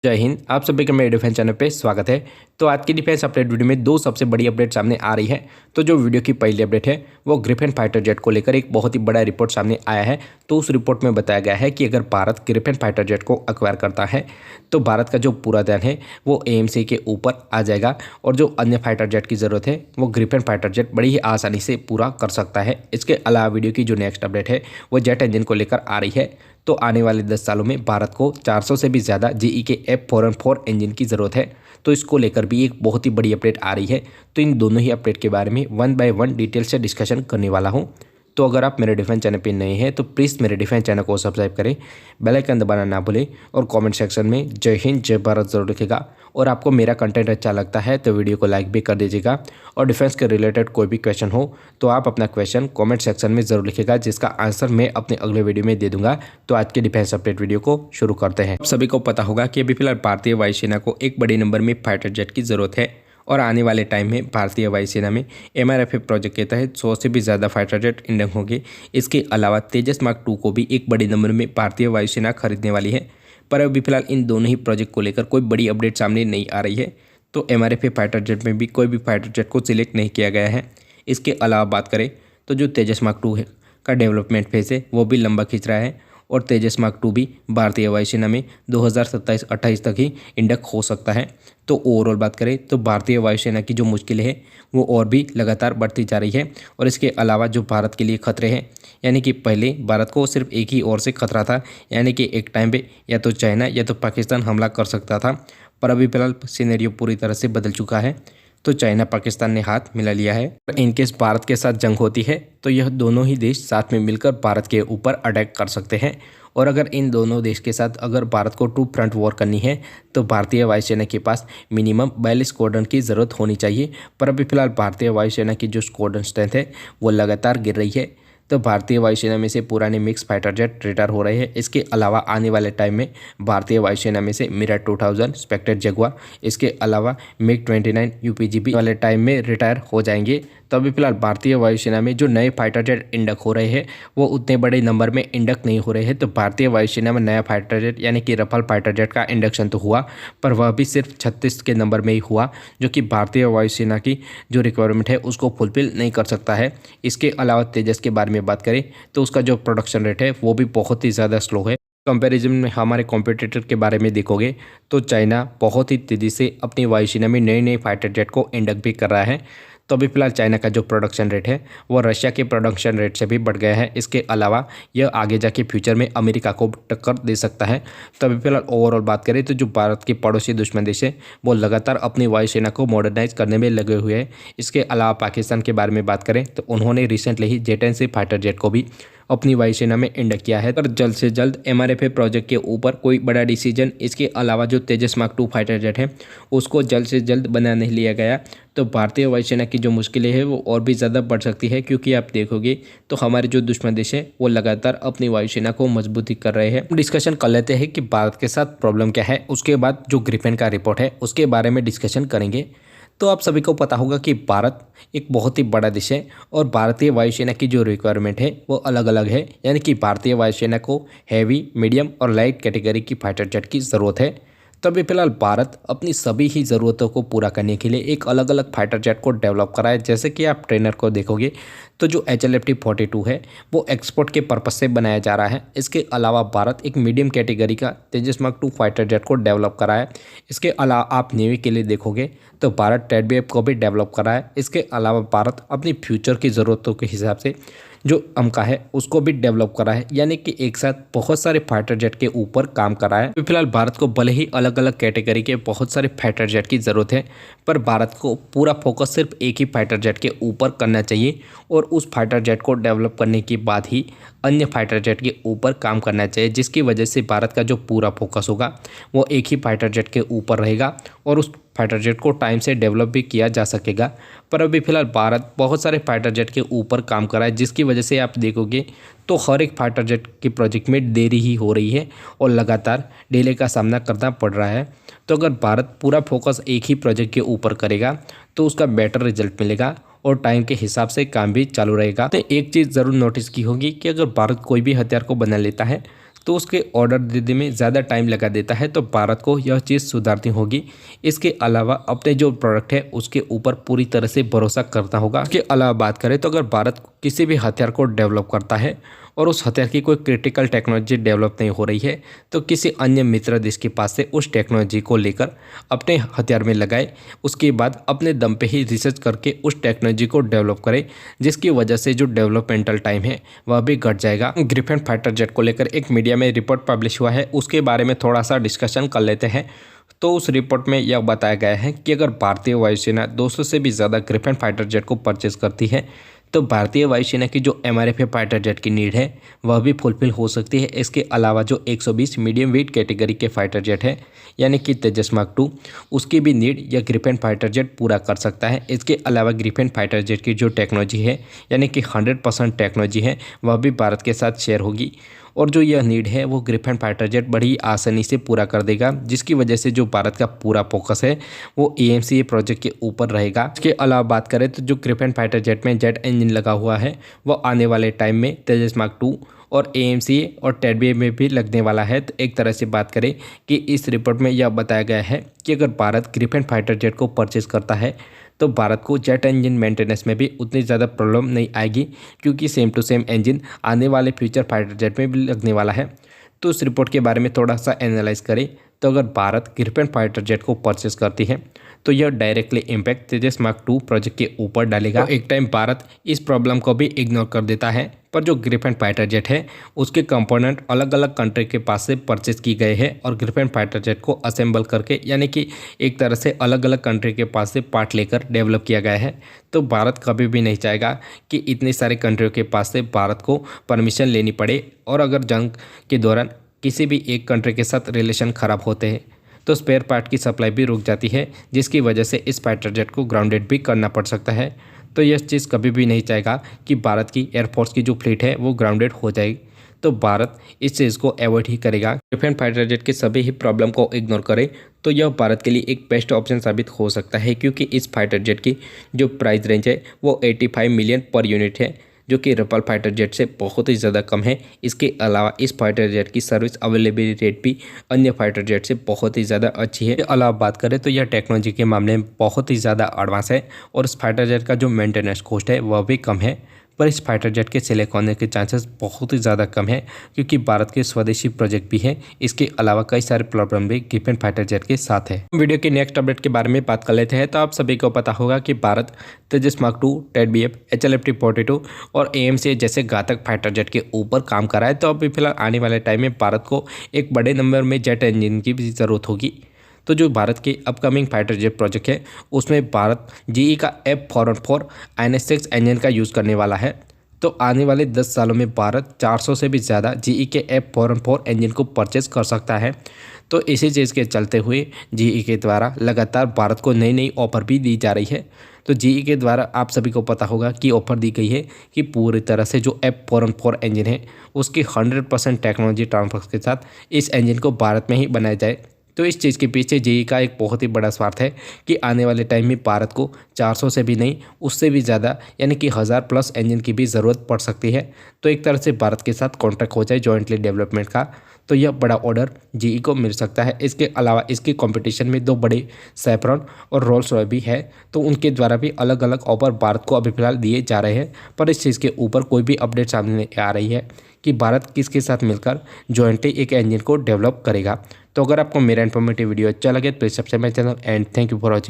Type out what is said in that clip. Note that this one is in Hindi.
जय हिंद। आप सभी का मेरे डिफेंस चैनल पे स्वागत है। तो आज की डिफेंस अपडेट वीडियो में दो सबसे बड़ी अपडेट सामने आ रही है। तो जो वीडियो की पहली अपडेट है वो ग्रिफिन फाइटर जेट को लेकर एक बहुत ही बड़ा रिपोर्ट सामने आया है। तो उस रिपोर्ट में बताया गया है कि अगर भारत ग्रिफिन फाइटर जेट को एक्वायर करता है तो भारत का जो पूरा ध्यान है वो एएमसी के ऊपर आ जाएगा और जो अन्य फाइटर जेट की ज़रूरत है वो ग्रिफिन फाइटर जेट बड़ी ही आसानी से पूरा कर सकता है। इसके अलावा वीडियो की जो नेक्स्ट अपडेट है वो जेट इंजन को लेकर आ रही है। तो आने वाले 10 सालों में भारत को 400 से भी ज़्यादा जीई के F414 इंजन की ज़रूरत है। तो इसको लेकर भी एक बहुत ही बड़ी अपडेट आ रही है। तो इन दोनों ही अपडेट के बारे में वन बाय वन डिटेल से डिस्कशन करने वाला हूँ। तो अगर आप मेरे डिफेंस चैनल पे नए हैं तो प्लीज़ मेरे डिफेंस चैनल को सब्सक्राइब करें, बेल आइकन दबाना ना भूलें और कमेंट सेक्शन में जय हिंद जय भारत जरूर लिखेगा। और आपको मेरा कंटेंट अच्छा लगता है तो वीडियो को लाइक भी कर दीजिएगा। और डिफेंस के रिलेटेड कोई भी क्वेश्चन हो तो आप अपना क्वेश्चन कमेंट सेक्शन में ज़रूर लिखेगा, जिसका आंसर मैं अपने अगले वीडियो में दे दूंगा। तो आज के डिफेंस अपडेट वीडियो को शुरू करते हैं। आप सभी को पता होगा कि अभी फिलहाल भारतीय वायुसेना को एक बड़े नंबर में फाइटर जेट की ज़रूरत है और आने वाले टाइम में भारतीय वायुसेना में MRF प्रोजेक्ट के तहत 100 से भी ज़्यादा फाइटर जेट इंडियन होंगे। इसके अलावा तेजस मार्क 2 को भी एक बड़े नंबर में भारतीय वायुसेना खरीदने वाली है। पर अभी फिलहाल इन दोनों ही प्रोजेक्ट को लेकर कोई बड़ी अपडेट सामने नहीं आ रही है। तो MRF फाइटर जेट में भी कोई भी फाइटर जेट को सिलेक्ट नहीं किया गया है। इसके अलावा बात करें तो जो तेजस मार्क 2 है का डेवलपमेंट फेज है वो भी लंबा खींच रहा है और तेजस मार्क 2 भी भारतीय वायुसेना में 2027-28 तक ही इंडक्ट हो सकता है। तो ओवरऑल बात करें तो भारतीय वायुसेना की जो मुश्किलें हैं वो और भी लगातार बढ़ती जा रही है। और इसके अलावा जो भारत के लिए खतरे हैं, यानी कि पहले भारत को सिर्फ एक ही ओर से खतरा था, यानी कि एक टाइम पे या तो चाइना या तो पाकिस्तान हमला कर सकता था। पर अभी फिलहाल सिनेरियो पूरी तरह से बदल चुका है। तो चाइना पाकिस्तान ने हाथ मिला लिया है। इनकेस भारत के साथ जंग होती है तो यह दोनों ही देश साथ में मिलकर भारत के ऊपर अटैक कर सकते हैं। और अगर इन दोनों देश के साथ अगर भारत को 2 फ्रंट वॉर करनी है तो भारतीय वायुसेना के पास मिनिमम 42 स्क्वाड्रन की ज़रूरत होनी चाहिए। पर अभी फिलहाल भारतीय वायुसेना की जो स्क्वाड्रन स्ट्रेंथ है वो लगातार गिर रही है। तो भारतीय वायुसेना में से पुराने मिक्स फाइटर जेट रिटायर हो रहे हैं। इसके अलावा आने वाले टाइम में भारतीय वायुसेना में से मिराज 2000, स्पेक्टर जगुआर, इसके अलावा MiG-29 UPGP वाले टाइम में रिटायर हो जाएंगे। तो अभी फिलहाल भारतीय वायुसेना में जो नए फाइटर जेट इंडक्ट हो रहे हैं वो उतने बड़े नंबर में इंडक्ट नहीं हो रहे हैं। तो भारतीय वायुसेना में नया फाइटर जेट यानी कि रफाल फाइटर जेट का इंडक्शन तो हुआ, पर वह भी सिर्फ 36 के नंबर में ही हुआ, जो कि भारतीय वायुसेना की जो रिक्वायरमेंट है उसको फुलफिल नहीं कर सकता है। इसके अलावा तेजस के बारे में बात करें तो उसका जो प्रोडक्शन रेट है वो भी बहुत ही ज़्यादा स्लो है। कंपैरिजन में हमारे कॉम्पिटिटर के बारे में देखोगे तो चाइना बहुत ही तेज़ी से अपनी वायुसेना में नए नए फाइटर जेट को इंडक्ट भी कर रहा है। तो अभी फिलहाल चाइना का जो प्रोडक्शन रेट है वो रशिया के प्रोडक्शन रेट से भी बढ़ गया है। इसके अलावा यह आगे जाके फ्यूचर में अमेरिका को टक्कर दे सकता है। तो अभी फिलहाल ओवरऑल बात करें तो जो भारत के पड़ोसी दुश्मन देश है वो लगातार अपनी वायुसेना को मॉडर्नाइज करने में लगे हुए हैं। इसके अलावा पाकिस्तान के बारे में बात करें तो उन्होंने रिसेंटली ही J-10C फाइटर जेट को भी अपनी वायुसेना में इंडक्ट किया है। पर जल्द से जल्द MRF प्रोजेक्ट के ऊपर कोई बड़ा डिसीजन, इसके अलावा जो तेजस मार्क 2 फाइटर जेट है उसको जल्द से जल्द बना नहीं लिया गया तो भारतीय वायुसेना की जो मुश्किलें हैं वो और भी ज़्यादा बढ़ सकती है। क्योंकि आप देखोगे तो हमारे जो दुश्मन देश है वो लगातार अपनी वायुसेना को मजबूती कर रहे हैं। डिस्कशन कर लेते हैं कि भारत के साथ प्रॉब्लम क्या है, उसके बाद जो ग्रिफिन का रिपोर्ट है उसके बारे में डिस्कशन करेंगे। तो आप सभी को पता होगा कि भारत एक बहुत ही बड़ा देश है और भारतीय वायुसेना की जो रिक्वायरमेंट है वो अलग अलग है। यानी कि भारतीय वायुसेना को हैवी, मीडियम और लाइट कैटेगरी की फाइटर जेट की ज़रूरत है। तभी फिलहाल भारत अपनी सभी ही ज़रूरतों को पूरा करने के लिए एक अलग अलग फाइटर जेट को डेवलप करा है। जैसे कि आप ट्रेनर को देखोगे तो जो HLFT-42 है वो एक्सपोर्ट के पर्पज से बनाया जा रहा है। इसके अलावा भारत एक मीडियम कैटेगरी का तेजस मार्क 2 फाइटर जेट को डेवलप करा है। इसके अलावा आप नेवी के लिए देखोगे तो भारत TEDBF को भी डेवलप करा है। इसके अलावा भारत अपनी फ्यूचर की ज़रूरतों के हिसाब से जो अमका है उसको भी डेवलप करा है। यानी कि एक साथ बहुत सारे फाइटर जेट के ऊपर काम करा है। फिलहाल भारत को भले ही अलग अलग कैटेगरी के बहुत सारे फाइटर जेट की ज़रूरत है, पर भारत को पूरा फोकस सिर्फ एक ही फाइटर जेट के ऊपर करना चाहिए और उस फाइटर जेट को डेवलप करने के बाद ही अन्य फाइटर जेट के ऊपर काम करना चाहिए, जिसकी वजह से भारत का जो पूरा फोकस होगा वो एक ही फाइटर जेट के ऊपर रहेगा और उस फाइटर जेट को टाइम से डेवलप भी किया जा सकेगा। पर अभी फिलहाल भारत बहुत सारे फाइटर जेट के ऊपर काम कर रहा है, जिसकी वजह से आप देखोगे तो हर एक फाइटर जेट के प्रोजेक्ट में देरी ही हो रही है और लगातार डिले का सामना करना पड़ रहा है। तो अगर भारत पूरा फोकस एक ही प्रोजेक्ट के ऊपर करेगा तो उसका बेटर रिजल्ट मिलेगा और टाइम के हिसाब से काम भी चालू रहेगा। तो एक चीज़ ज़रूर नोटिस की होगी कि अगर भारत कोई भी हथियार को बना लेता है तो उसके ऑर्डर देने में ज़्यादा टाइम लगा देता है। तो भारत को यह चीज़ सुधारनी होगी। इसके अलावा अपने जो प्रोडक्ट है उसके ऊपर पूरी तरह से भरोसा करना होगा। इसके अलावा बात करें तो अगर भारत किसी भी हथियार को डेवलप करता है और उस हथियार की कोई क्रिटिकल टेक्नोलॉजी डेवलप नहीं हो रही है तो किसी अन्य मित्र देश के पास से उस टेक्नोलॉजी को लेकर अपने हथियार में लगाए, उसके बाद अपने दम पे ही रिसर्च करके उस टेक्नोलॉजी को डेवलप करे, जिसकी वजह से जो डेवलपमेंटल टाइम है वह भी घट जाएगा। ग्रिफिन फाइटर जेट को लेकर एक मीडिया में रिपोर्ट पब्लिश हुआ है, उसके बारे में थोड़ा सा डिस्कशन कर लेते हैं। तो उस रिपोर्ट में यह बताया गया है कि अगर भारतीय वायुसेना 200 से भी ज़्यादा ग्रिफिन फाइटर जेट को परचेज करती है तो भारतीय वायुसेना की जो MRF फाइटर जेट की नीड है वह भी फुलफिल हो सकती है। इसके अलावा जो 120 मीडियम वेट कैटेगरी के फाइटर जेट है यानी कि तेजस मार्क 2, उसकी भी नीड यह ग्रिफिन फाइटर जेट पूरा कर सकता है। इसके अलावा ग्रिफिन फाइटर जेट की जो टेक्नोलॉजी है यानी कि 100% टेक्नोलॉजी है वह भी भारत के साथ शेयर होगी और जो यह नीड है वो ग्रिफिन फाइटर जेट बड़ी आसानी से पूरा कर देगा, जिसकी वजह से जो भारत का पूरा फोकस है वो AMCA प्रोजेक्ट के ऊपर रहेगा। इसके अलावा बात करें तो जो ग्रिफिन फाइटर जेट में जेट इंजन लगा हुआ है वो आने वाले टाइम में तेजस मार्क 2 और AMCA और TEDBA में भी लगने वाला है। तो एक तरह से बात करें कि इस रिपोर्ट में यह बताया गया है कि अगर भारत ग्रिफिन फाइटर जेट को परचेज करता है तो भारत को जेट इंजन मेंटेनेंस में भी उतनी ज़्यादा प्रॉब्लम नहीं आएगी, क्योंकि सेम टू सेम इंजन आने वाले फ्यूचर फाइटर जेट में भी लगने वाला है। तो इस रिपोर्ट के बारे में थोड़ा सा एनालाइज करें तो अगर भारत ग्रिफिन फाइटर जेट को परचेस करती है तो यह डायरेक्टली इम्पैक्ट तेजस मार्क 2 प्रोजेक्ट के ऊपर डालेगा। तो एक टाइम भारत इस प्रॉब्लम को भी इग्नोर कर देता है, पर जो ग्रिफिन फाइटर जेट है उसके कंपोनेंट अलग अलग कंट्री के पास से परचेज की गए हैं और ग्रिफिन फाइटर जेट को असेंबल करके यानी कि एक तरह से अलग अलग कंट्री के पास से पार्ट लेकर डेवलप किया गया है। तो भारत कभी भी नहीं चाहेगा कि इतनी सारी कंट्रियों के पास से भारत को परमिशन लेनी पड़े और अगर जंग के दौरान किसी भी एक कंट्री के साथ रिलेशन ख़राब होते हैं तो स्पेयर पार्ट की सप्लाई भी रुक जाती है, जिसकी वजह से इस फाइटर जेट को ग्राउंडेड भी करना पड़ सकता है। तो यह चीज़ कभी भी नहीं चाहेगा कि भारत की एयरफोर्स की जो फ्लीट है वो ग्राउंडेड हो जाएगी। तो भारत इस चीज़ को अवॉइड ही करेगा। ग्रिफिन फाइटर जेट के सभी ही प्रॉब्लम को इग्नोर करे तो यह भारत के लिए एक बेस्ट ऑप्शन साबित हो सकता है, क्योंकि इस फाइटर जेट की जो प्राइस रेंज है वो 85 मिलियन पर यूनिट है, जो कि रफाल फाइटर जेट से बहुत ही ज़्यादा कम है। इसके अलावा इस फाइटर जेट की सर्विस अवेलेबिलिटी रेट भी अन्य फाइटर जेट से बहुत ही ज़्यादा अच्छी है। इसके अलावा बात करें तो यह टेक्नोलॉजी के मामले में बहुत ही ज़्यादा एडवांस है और इस फाइटर जेट का जो मेंटेनेंस कॉस्ट है वह भी कम है, पर इस फाइटर जेट के सिलेक्ट होने के चांसेस बहुत ही ज़्यादा कम है, क्योंकि भारत के स्वदेशी प्रोजेक्ट भी है। इसके अलावा कई सारे प्रॉब्लम भी ग्रिफिन फाइटर जेट के साथ है। वीडियो के नेक्स्ट अपडेट के बारे में बात कर लेते हैं। तो आप सभी को पता होगा कि भारत तेजस मार्क 2, TEDBF, HLFT-42 और AMCA जैसे घातक फाइटर जेट के ऊपर काम कर रहा है। तो अभी फिलहाल आने वाले टाइम में भारत को एक बड़े नंबर में जेट इंजन की भी ज़रूरत होगी। तो जो भारत के अपकमिंग फाइटर जेट प्रोजेक्ट है उसमें भारत GE का F414 INS-6 इंजन का यूज़ करने वाला है। तो आने वाले 10 सालों में भारत 400 से भी ज़्यादा GE के F414 इंजन को परचेज कर सकता है। तो इसी चीज़ के चलते हुए GE के द्वारा लगातार भारत को नई नई ऑफर भी दी जा रही है। तो GE के द्वारा आप सभी को पता होगा कि ऑफर दी गई है कि पूरी तरह से जो F414 इंजन है उसकी 100% टेक्नोलॉजी ट्रांसफर के साथ इस इंजन को भारत में ही बनाया जाए। तो इस चीज़ के पीछे GE का एक बहुत ही बड़ा स्वार्थ है कि आने वाले टाइम में भारत को 400 से भी नहीं उससे भी ज़्यादा यानी कि 1000+ इंजन की भी ज़रूरत पड़ सकती है। तो एक तरह से भारत के साथ कॉन्ट्रैक्ट हो जाए जॉइंटली डेवलपमेंट का, तो यह बड़ा ऑर्डर GE को मिल सकता है। इसके अलावा इसके कंपटीशन में 2 बड़े सैफ्रॉन और रोल्स रॉय भी है, तो उनके द्वारा भी अलग अलग ऑफर भारत को अभी फिलहाल दिए जा रहे हैं, पर इस चीज़ के ऊपर कोई भी अपडेट सामने नहीं आ रही है कि भारत किसके साथ मिलकर जॉइंटली एक इंजन को डेवलप करेगा। तो अगर आपको मेरा इन्फॉर्मेटिव वीडियो अच्छा लगे तो please subscribe my channel and thank you for watching.